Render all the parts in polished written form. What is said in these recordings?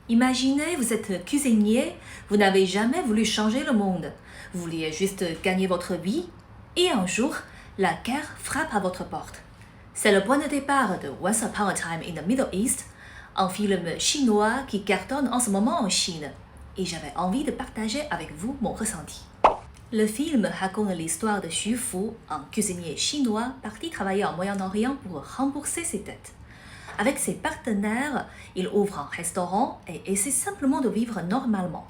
Imaginez, vous êtes cuisinier, vous n'avez jamais voulu changer le monde. Vous vouliez juste gagner votre vie et un jour, la guerre frappe à votre porte. C'est le point de départ de Once Upon a Time in the Middle East, un film chinois qui cartonne en ce moment en Chine. Et j'avais envie de partager avec vous mon ressenti. Le film raconte l'histoire de Xu Fu, un cuisinier chinois parti travailler en Moyen-Orient pour rembourser ses dettes. Avec ses partenaires, il ouvre un restaurant et essaie simplement de vivre normalement.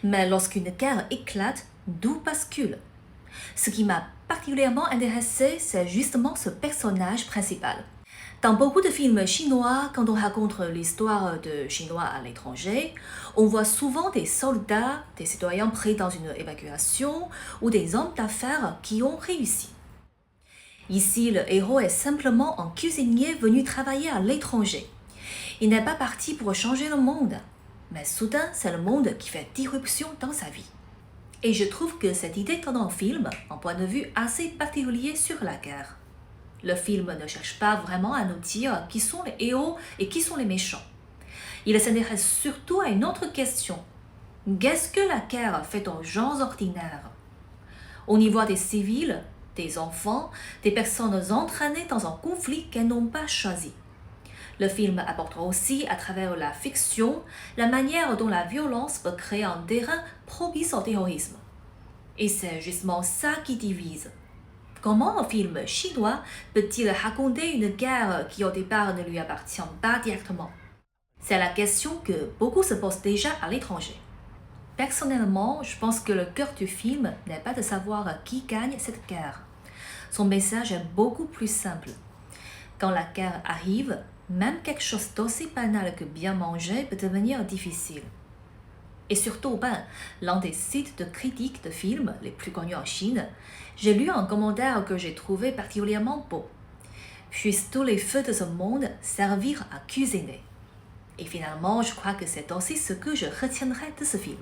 Mais lorsqu'une guerre éclate, tout bascule. Ce qui m'a particulièrement intéressé, c'est justement ce personnage principal. Dans beaucoup de films chinois, quand on raconte l'histoire de Chinois à l'étranger, on voit souvent des soldats, des citoyens pris dans une évacuation ou des hommes d'affaires qui ont réussi. Ici, le héros est simplement un cuisinier venu travailler à l'étranger. Il n'est pas parti pour changer le monde, mais soudain, c'est le monde qui fait irruption dans sa vie. Et je trouve que cette idée donne un film un point de vue assez particulier sur la guerre. Le film ne cherche pas vraiment à nous dire qui sont les héros et qui sont les méchants. Il s'intéresse surtout à une autre question. Qu'est-ce que la guerre fait aux gens ordinaires? On y voit des civils, des enfants, des personnes entraînées dans un conflit qu'elles n'ont pas choisi. Le film apporte aussi, à travers la fiction, la manière dont la violence peut créer un terrain propice au terrorisme. Et c'est justement ça qui divise. Comment un film chinois peut-il raconter une guerre qui au départ ne lui appartient pas directement? C'est la question que beaucoup se posent déjà à l'étranger. Personnellement, je pense que le cœur du film n'est pas de savoir qui gagne cette guerre. Son message est beaucoup plus simple. Quand la guerre arrive, même quelque chose d'aussi banal que bien manger peut devenir difficile. Et surtout, l'un des sites de critique de films les plus connus en Chine, j'ai lu un commentaire que j'ai trouvé particulièrement beau. Puissent tous les feux de ce monde servir à cuisiner. Et finalement, je crois que c'est aussi ce que je retiendrai de ce film.